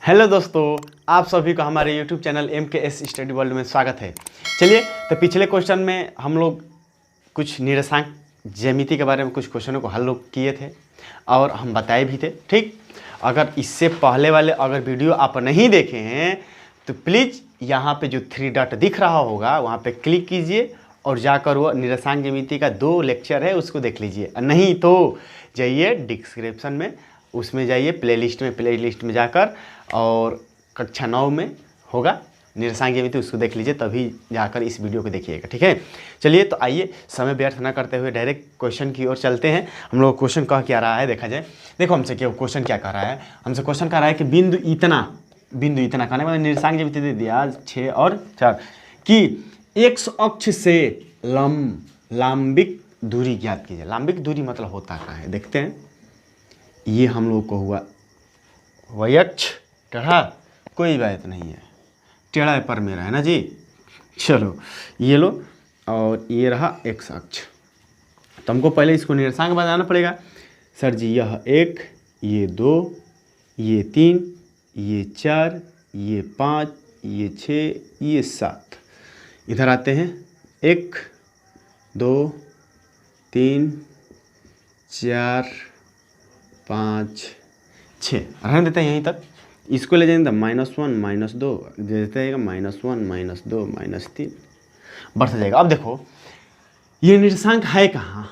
Hello दोस्तों, आप सभी को हमारे YouTube channel MKS study world में स्वागत है। चलिए, तो पिछले क्वेश्चन में हम लोग कुछ निर्देशांक ज्यामिति के बारे में कुछ क्वेश्चनों को हल लोग किए थे और हम बताए भी थे। ठीक, अगर इससे पहले वाले अगर वीडियो आप नहीं देखे हैं तो प्लीज़ यहाँ पे जो 3 डॉट दिख रहा होगा वहाँ पे क्लिक कीजिए और जाकर वो निर्देशांक ज्यामिति का 2 लेक्चर है उसको देख लीजिए। नहीं तो जाइए डिस्क्रिप्शन में, उसमें जाइए प्लेलिस्ट में जाकर और कक्षा 9 में होगा निर्देशांक ज्यामिति, उसको देख लीजिए, तभी जाकर इस वीडियो को देखिएगा। ठीक है, चलिए तो आइए समय व्यर्थ न करते हुए डायरेक्ट क्वेश्चन की ओर चलते हैं। हम लोग क्वेश्चन कह क्या रहा है देखा जाए। देखो हमसे क्या क्वेश्चन क्या कह रहा है, हमसे क्वेश्चन कह रहा है कि बिंदु इतना कहने वाला निर्देशांक ज्यामिति दे दिया 6 और 4 कि एक्स अक्ष से लांबिक दूरी ज्ञात कीजिए। लांबिक दूरी मतलब होता क्या है देखते हैं। ये हम लोग को हुआ y अक्ष टेढ़ा, कोई बात नहीं है, टेढ़ा पर मेरा है ना जी। चलो ये लो, और ये रहा x अक्ष। तो हमको पहले इसको निर्देशांक बताना पड़ेगा। सर जी यह 1, ये 2, ये 3, ये 4, ये 5, ये 6, ये 7। इधर आते हैं 1, 2, 3, 4, 5, 6 रहने देते हैं यहीं तक। इसको ले जाएंगे -1 -2 दे देते हैं, -1 -2 -3 बढ़ता जाएगा। अब देखो ये निर्देशांक है कहाँ।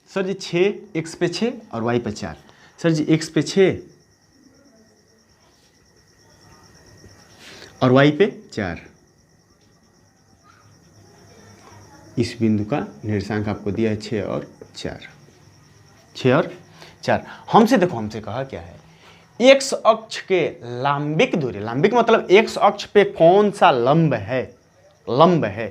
सर जी 6, x पे 6 और y पे 4। सर जी x पे 6 और y पे 4। इस बिंदु का निर्देशांक आपको दिया है 6 और 4। 6 और 4। हमसे देखो, हमसे कहा क्या है, एक्स अक्ष के लांबिक दूरी। लांबिक मतलब एक्स अक्ष पे कौन सा लंब है।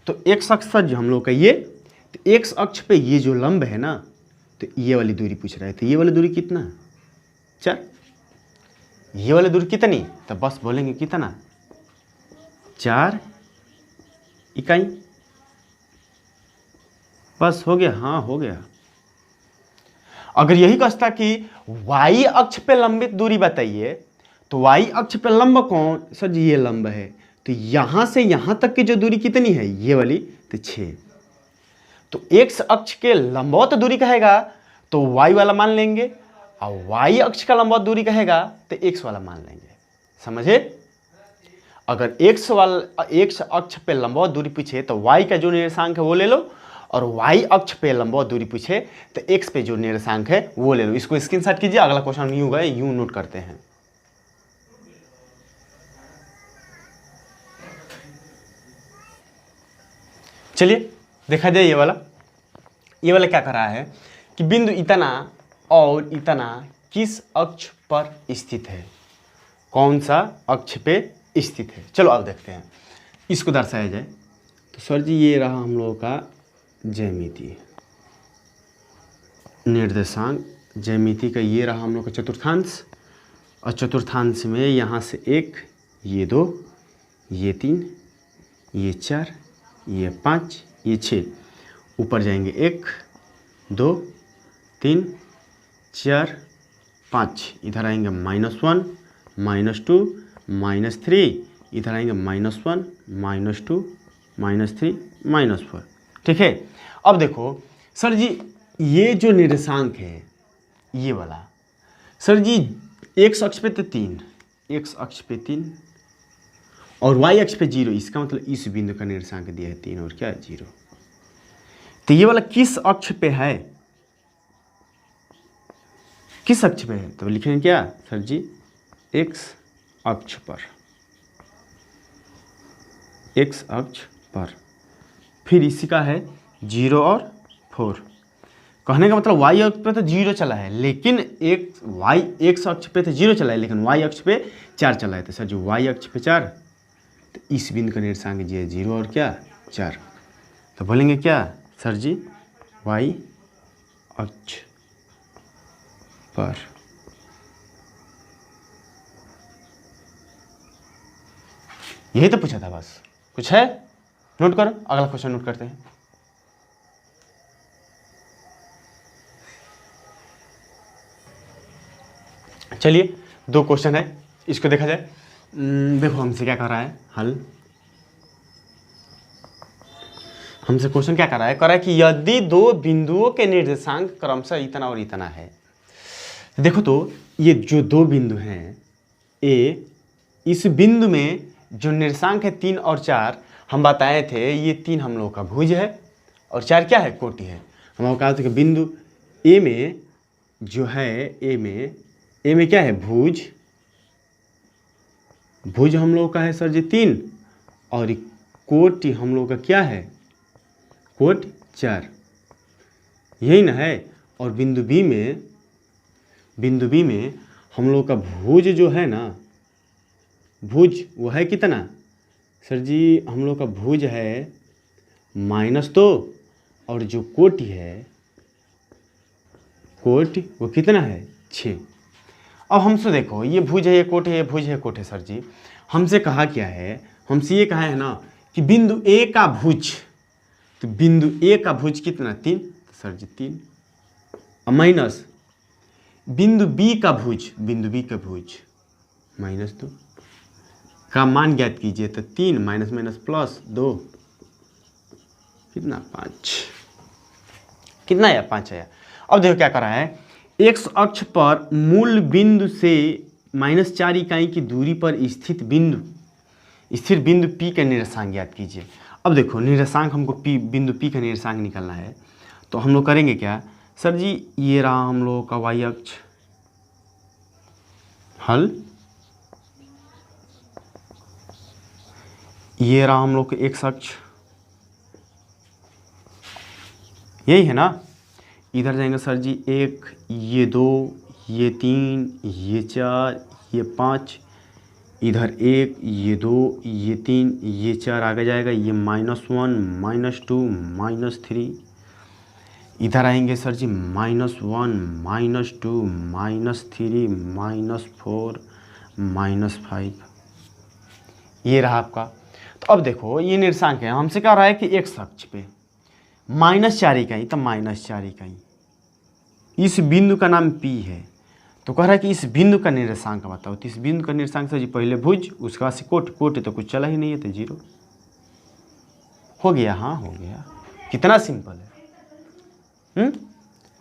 तो एक्स अक्ष पर जो हम लोग का ये, तो एक्स अक्ष पे ये जो लंब है ना, तो ये वाली दूरी पूछ रहे थे। ये वाली दूरी कितना? 4। ये वाली दूरी कितनी? तो बस बोलेंगे कितना? 4 इकाई। बस हो गया। हाँ हो गया। अगर यही कहता कि y अक्ष पे लंबित दूरी बताइए, तो y अक्ष पे लंब कौन? सर जी ये लंब है। तो यहां से यहां तक की जो दूरी कितनी है? ये वाली, तो 6। तो x अक्ष के लंबवत दूरी कहेगा तो y वाला मान लेंगे, और y अक्ष का लंबवत दूरी कहेगा तो x वाला मान लेंगे। समझे? अगर x अक्ष पे लंबवत दूरी पूछे तो y का जो निर्देशांक है वो ले लो, और y अक्ष पे लंबवत दूरी पूछे तो x पे जो निर्देशांक है वो ले लो। इसको स्क्रीनशॉट कीजिए। अगला क्वेश्चन यूं गए, यूं नोट करते हैं। चलिए देखा जाए ये वाला क्या कर रहा है कि बिंदु इतना और इतना किस अक्ष पर स्थित है? कौन सा अक्ष पे स्थित है? चलो अब देखते हैं इसको दर्शाया जाए। तो सर जी ये रहा हम लोगों का ज्यामिति, निर्देशांक ज्यामिति का ये रहा हम लोग का चतुर्थांश, और चतुर्थांश में यहाँ से 1, ये 2, ये 3, ये 4, ये 5, ये 6। ऊपर जाएंगे 1, 2, 3, 4, 5। इधर आएंगे -1 -2 -3। इधर आएंगे -1 -2 -3 -4। ठीक है। अब देखो सर जी ये जो निर्देशांक है ये वाला, सर जी x अक्ष पे तो 3, x अक्ष पे 3 और y अक्ष पे 0। इसका मतलब इस बिंदु का निर्देशांक दिया है 3 और क्या 0। तो ये वाला किस अक्ष पे है? किस अक्ष पे है? तो लिखेंगे क्या सर जी? x अक्ष पर, x अक्ष पर। फिर इसी का है 0 और 4। कहने का मतलब y अक्ष पे तो 0 चला है, लेकिन x अक्ष पे तो 0 चला है, लेकिन y अक्ष पे 4 चला है। तो सर जो y अक्ष पे 4, तो इस बिंदु का निर्देशांक जी है 0 और क्या 4। तो बोलेंगे क्या सर जी? y अक्ष पर यही तो पूछा था, बस। कुछ है? नोट करो, अगला क्वेश्चन नोट करते हैं। चलिए 2 क्वेश्चन है, इसको देखा जाए। देखो हमसे क्या कर रहा है हल, हमसे क्वेश्चन क्या कर रहा है, कह रहा है कि यदि दो बिंदुओं के निर्देशांक क्रमशः इतना और इतना है। देखो तो ये जो दो बिंदु हैं ए, इस बिंदु में जो निर्देशांक है 3 और 4, हम बताए थे ये 3 हम लोगों का भुज है और 4 क्या है, कोटि है। हम लोग कहा था कि बिंदु ए में जो है ए में क्या है, भुज, भुज हम लोग का है सर जी 3 और कोटि हम लोग का क्या है, कोट 4, यही ना है। और बिंदु बी में हम लोग का भुज जो है ना, भुज वो है कितना सर जी, हम लोग का भुज है -2 और जो कोटि है, कोटि वो कितना है 6। अब हमसे देखो ये भुज है, ये कोट है, ये भुज है, कोट है सर जी। हमसे कहा क्या है, हमसे ये कहा है ना कि बिंदु ए का भुज, तो बिंदु ए का भुज कितना 3, तो सर जी 3 माइनस बिंदु बी का भुज, बिंदु बी का भुज -2 का मान ज्ञात कीजिए, तो 3 माइनस माइनस प्लस 2 कितना 5, कितना आया 5 आया। अब देखो क्या कर रहा है, एक्स अक्ष पर मूल बिंदु से -4 इकाई की दूरी पर स्थित बिंदु P का निर्देशांक ज्ञात कीजिए। अब देखो निर्देशांक हमको बिंदु P का निर्देशांक निकालना है, तो हम लोग करेंगे क्या सर जी, ये रहा हम लोगों का y अक्ष, हल, ये रहा हम लोग का x अक्ष, यही है ना। इधर जाएंगे सर जी 1, ये 2, ये 3, ये 4, ये 5, इधर 1, ये 2, ये 3, ये 4 आगे जाएगा, ये -1, -2, -3, इधर आएंगे सर जी -1, -2, -3, -4, -5, ये रहा आपका। तो अब देखो ये निर्देशांक है, हमसे क्या रहा है कि x अक्ष पे -4 इकाई, तो -4 इकाई, इस बिंदु का नाम P है, तो कह रहा है कि इस बिंदु का निर्देशांक बताओ। तो इस बिंदु का निर्देशांक सर जी पहले भुज, उसके बाद से कोट है तो कुछ चला ही नहीं है, तो 0 हो गया। हाँ हो गया, कितना सिंपल है।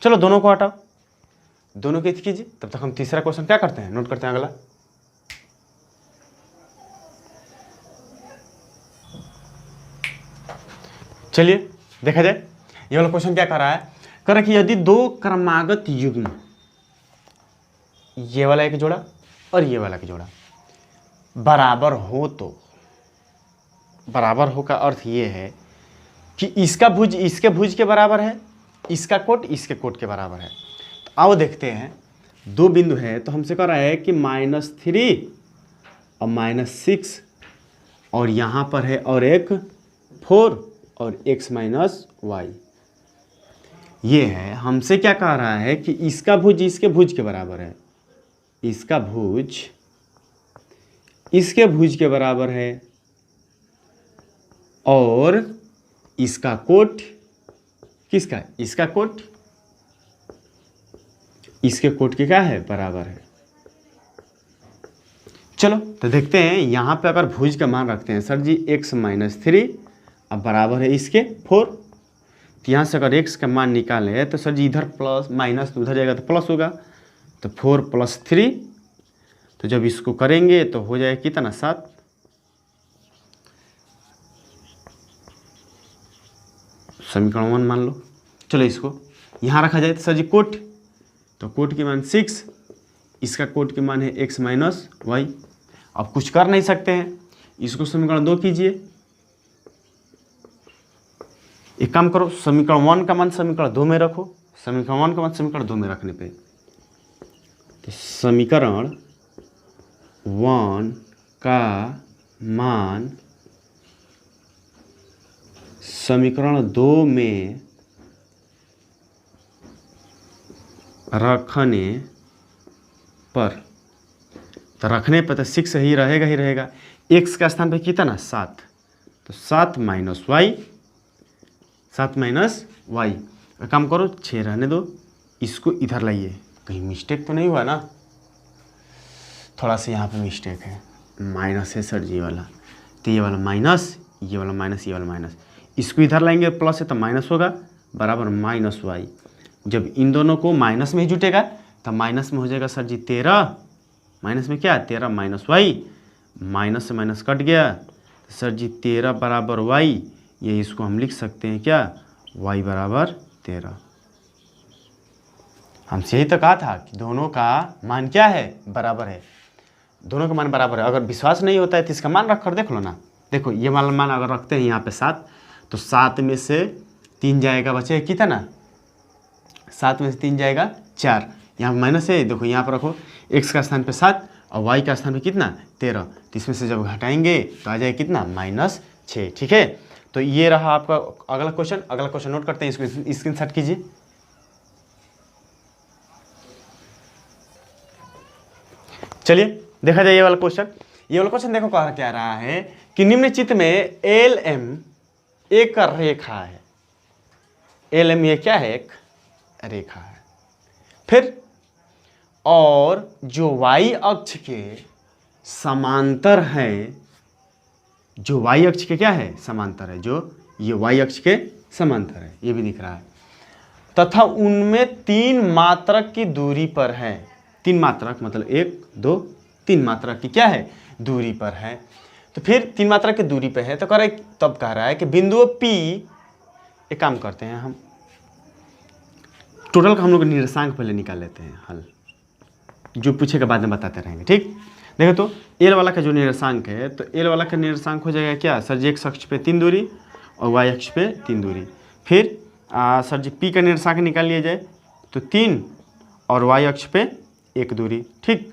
चलो दोनों को हटाओ, दोनों के कीजिए, तब तक हम तीसरा क्वेश्चन क्या करते हैं, नोट करते हैं अगला। चलिए देखा जाए, ये वाला क्वेश्चन क्या कर रहा है, कह रहा है कि यदि दो क्रमागत युग्म, ये वाला एक जोड़ा और ये वाला एक जोड़ा बराबर हो, तो बराबर हो का अर्थ ये है कि इसका भुज इसके भुज के बराबर है, इसका कोट इसके कोट के बराबर है। तो आओ देखते हैं, दो बिंदु है, तो हमसे कह रहा है कि -3 और -6 और यहाँ पर है और एक 4 और x - y, ये है। हमसे क्या कह रहा है कि इसका भुज इसके भुज के बराबर है, इसका भुज इसके भुज के बराबर है और इसका कोट किसका, इसका कोट इसके कोट के क्या है, बराबर है। चलो तो देखते हैं, यहाँ पे अगर भुज का मान रखते हैं सर जी x - 3 अब बराबर है इसके 4, तो यहाँ से अगर x का मान निकालें तो सर जी इधर प्लस माइनस तो उधर जाएगा तो प्लस होगा, तो 4 + 3, तो जब इसको करेंगे तो हो जाएगा कितना 7, समीकरण 1 मान लो। चलो इसको यहाँ रखा जाए तो सर जी कोट, तो कोट के मान 6, इसका कोट के मान है x - y। अब कुछ कर नहीं सकते हैं, इसको समीकरण 2 कीजिए। एक काम करो, समीकरण 1 का मान समीकरण 2 में रखो, समीकरण 1 का मान समीकरण 2 में रखने पे तो समीकरण 1 का मान समीकरण 2 में रखने पर, तो रखने पर तो 6 ही रहेगा, x का स्थान पे कितना 7, तो 7 - y, 7 - y। काम करो 6 रहने दो, इसको इधर लाइए, कहीं मिस्टेक तो नहीं हुआ ना, थोड़ा सा यहाँ पे मिस्टेक है, माइनस है सर जी वाला, तो ये वाला माइनस, ये वाला माइनस, ये वाला माइनस, इसको इधर लाएंगे प्लस है तो माइनस होगा, बराबर माइनस वाई। जब इन दोनों को माइनस में ही जुटेगा तो माइनस में हो जाएगा सर जी 13, माइनस में क्या 13 माइनस वाई, माइनस से माइनस कट गया तो सर जी 13 बराबर वाई, ये इसको हम लिख सकते हैं क्या, वाई बराबर 13। हमसे यही तो कहा था कि दोनों का मान क्या है, बराबर है, दोनों का मान बराबर है। अगर विश्वास नहीं होता है तो इसका मान रख कर देख लो ना। देखो ये वाला मान अगर रखते हैं यहाँ पे 7, तो 7 में से 3 जाएगा, बचे कितना, 7 में से 3 जाएगा 4, यहाँ माइनस है, देखो यहाँ पर रखो, x का स्थान पे 7 और y का स्थान पे कितना 13, तो इसमें से जब घटाएंगे तो आ जाएगा कितना -6। ठीक है, तो ये रहा आपका अगला क्वेश्चन। अगला क्वेश्चन नोट करते हैं, इसको स्क्रीनशॉट कीजिए। चलिए देखा जाए ये वाला क्वेश्चन। ये वाला क्वेश्चन देखो क्या रहा है कि निम्न चित्र में एल एम एक रेखा है, एल एम ये क्या है, एक रेखा है, फिर और जो y अक्ष के समांतर है, जो y अक्ष के क्या है, समांतर है, जो ये y अक्ष के समांतर है, ये भी दिख रहा है, तथा उनमें 3 मात्रक की दूरी पर है। 3 मात्रक मतलब 1 2 3 मात्रक की क्या है, दूरी पर है। तो फिर 3 मात्रक की दूरी पर है तो तब कह रहा है कि बिंदु P, एक काम करते हैं हम टोटल का हम लोग निर्देशांक पहले निकाल लेते हैं, हल जो पूछेगा बाद में बताते रहेंगे। ठीक, देखो तो एल वाला का जो निर्देशांक है, तो एल वाला का निर्देशांक हो जाएगा क्या सर जी, x अक्ष पे 3 दूरी और y अक्ष पे 3 दूरी। फिर सर जी p का निर्देशांक निकाल लिया जाए तो 3 और y अक्ष पे 1 दूरी। ठीक,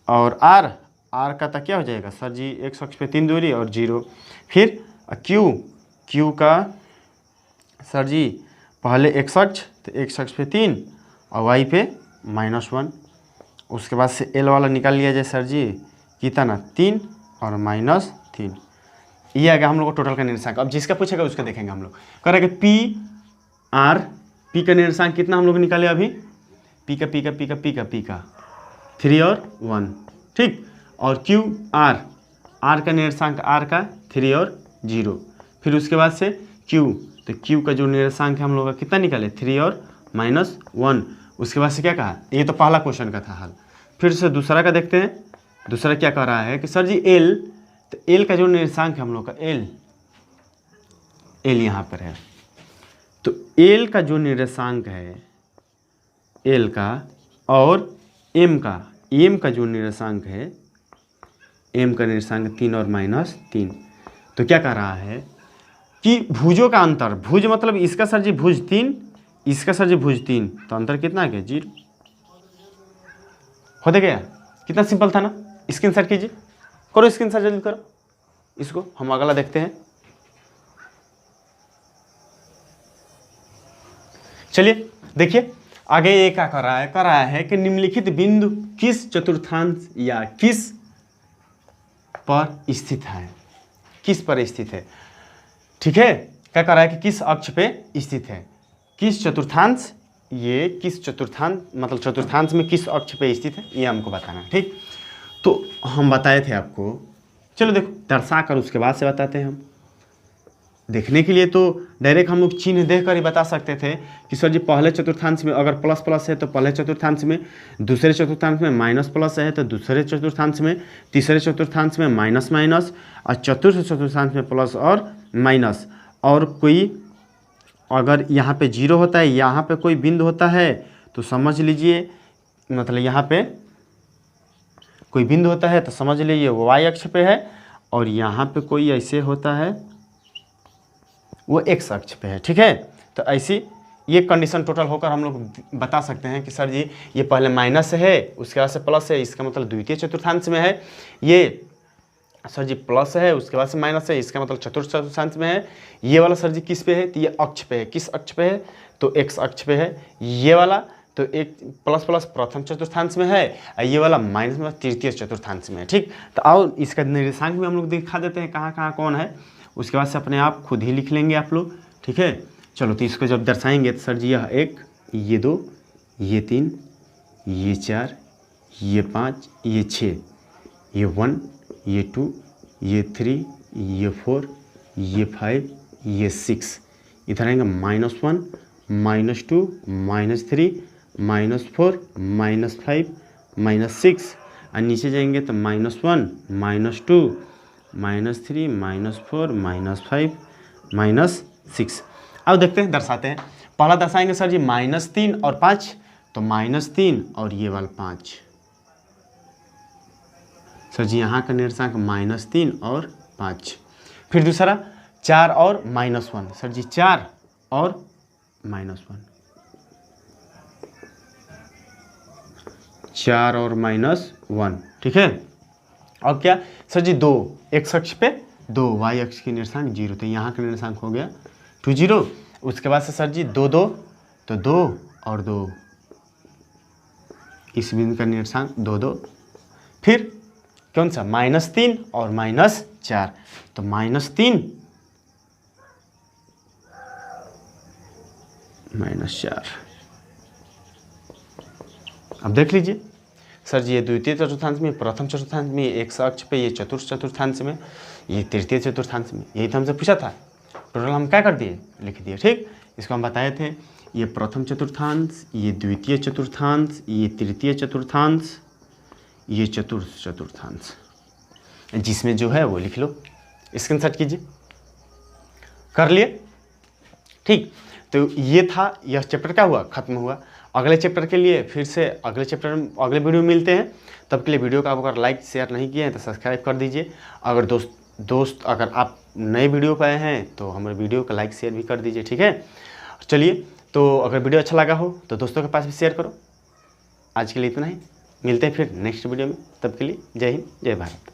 और r का तो क्या हो जाएगा सर जी, x अक्ष पे 3 दूरी और 0। फिर q का सर जी पहले x अक्ष, तो x अक्ष पे 3 और y पे -1। उसके बाद से l वाला निकाल लिया जाए सर जी, कितना 3 और -3। ये आ गया हम लोग को टोटल का निर्देशांक। अब जिसका पूछेगा उसका देखेंगे हम लोग। कह रहे कि p का निर्देशांक कितना हम लोग निकाले अभी, p का 3 और 1। ठीक, और r का निर्देशांक r का 3 और 0। फिर उसके बाद से q, तो q का जो निर्देशांक है हम लोग का कितना निकाले, 3 और -1। उसके बाद से क्या कहा, ये तो पहला क्वेश्चन का था हल। फिर से दूसरा का देखते हैं। दूसरा क्या कह रहा है कि सर जी l, तो l का जो निर्देशांक है हम लोग का l यहाँ पर है, तो l का जो निर्देशांक है l का, और m का जो निर्देशांक है, m का निर्देशांक 3 और -3। तो क्या कह रहा है कि भुजों का अंतर, भुज मतलब इसका सर जी भुज 3, इसका सर जी भुज 3, तो अंतर कितना आ गया 0। हो गया, कितना सिंपल था ना। स्क्रीनशॉट कीजिए, करो स्क्रीनशॉट जल्दी करो इसको, हम अगला देखते हैं। चलिए देखिए आगे ये क्या कर रहा है कि निम्नलिखित बिंदु किस चतुर्थांश या किस पर स्थित है, किस पर स्थित है। ठीक है, क्या कर रहा है कि किस अक्ष पे स्थित है, किस चतुर्थांश, ये किस चतुर्थांश मतलब चतुर्थांश में किस अक्ष पे स्थित है, ये हमको बताना है। ठीक, तो हम बताए थे आपको, चलो देखो दर्शा कर उसके बाद से बताते हैं हम। देखने के लिए तो डायरेक्ट हम लोग चिन्ह देख कर ही बता सकते थे कि सर जी पहले चतुर्थांश में अगर प्लस प्लस है तो पहले चतुर्थांश में, दूसरे चतुर्थांश में माइनस प्लस है तो दूसरे चतुर्थांश में, तीसरे चतुर्थांश में माइनस माइनस, और चतुर्थ चतुर्थांश में प्लस और माइनस। और कोई अगर यहाँ पे 0 होता है, यहाँ पे कोई बिंदु होता है तो समझ लीजिए, मतलब यहाँ पे कोई बिंदु होता है तो समझ लीजिए वो y अक्ष पे है, और यहाँ पे कोई ऐसे होता है वो x अक्ष पे है। ठीक है, तो ऐसी ये कंडीशन टोटल होकर हम लोग बता सकते हैं कि सर जी ये पहले माइनस है, उसके बाद से प्लस है, इसका मतलब द्वितीय चतुर्थांश में है। ये सर जी प्लस है, उसके बाद से माइनस है, इसका मतलब चतुर्थ चतुर्थांश में है। ये वाला सर जी किस पे है, तो ये अक्ष पे है, किस अक्ष पे है, तो x अक्ष पे है। ये वाला तो एक प्लस प्लस प्रथम चतुर्थांश में है, और ये वाला माइनस में तृतीय चतुर्थांश में है। ठीक, तो आओ इसका निर्देशांक भी हम लोग दिखा देते हैं कहाँ कहाँ कौन है, उसके बाद से अपने आप खुद ही लिख लेंगे आप लोग। ठीक है, चलो तो इसको जब दर्शाएंगे तो सर जी यह 1, ये 2, ये 3, ये 4, ये 5, ये 6, ये 1, ये 2, ये 3, ये 4, ये 5, ये 6। इधर आएंगे -1, -2, -3, -4, -5, -6, और नीचे जाएंगे तो -1, -2, -3, -4, -5, -6। अब देखते हैं, दर्शाते हैं। पहला दर्शाएंगे सर जी -3 और 5, तो -3 और ये वाला 5। सर जी यहाँ का निर्देशांक -3 और 5। फिर दूसरा 4 और -1, सर जी 4 और -1, 4 और -1, ठीक है। और क्या सर जी 2, x अक्ष पे 2, y अक्ष की निर्देशांक 0, तो यहाँ का निर्देशांक हो गया 2 0। उसके बाद से सर जी 2 2, तो 2 और 2, इस बिंदु का निर्देशांक 2 2। फिर कौन सा -3 और -4, तो -3 -4। अब देख लीजिए सर जी, ये द्वितीय चतुर्थांश में, प्रथम चतुर्थांश में, एक अक्ष पे, ये चतुर्थ चतुर्थांश में, ये तृतीय चतुर्थांश में। यही तो हमसे पूछा था, टोटल हम क्या कर दिए, लिख दिए, ठीक। इसको हम बताए थे, ये प्रथम चतुर्थांश, ये द्वितीय चतुर्थांश, ये तृतीय चतुर्थांश, ये चतुर्थ चतुर्थांश, जिसमें जो है वो लिख लो, स्क्रीनशॉट कीजिए। कर लिए, ठीक। तो ये था, यह चैप्टर क्या हुआ, खत्म हुआ। अगले चैप्टर के लिए फिर से अगले चैप्टर में, अगले वीडियो में मिलते हैं। तब के लिए वीडियो को आप अगर लाइक शेयर नहीं किए हैं तो सब्सक्राइब कर दीजिए। अगर दोस्त अगर आप नए वीडियो पे आए हैं तो हमारे वीडियो को लाइक शेयर भी कर दीजिए, ठीक है। चलिए, तो अगर वीडियो अच्छा लगा हो तो दोस्तों के पास भी शेयर करो। आज के लिए इतना ही, मिलते हैं फिर नेक्स्ट वीडियो में। तब के लिए जय हिंद, जय भारत।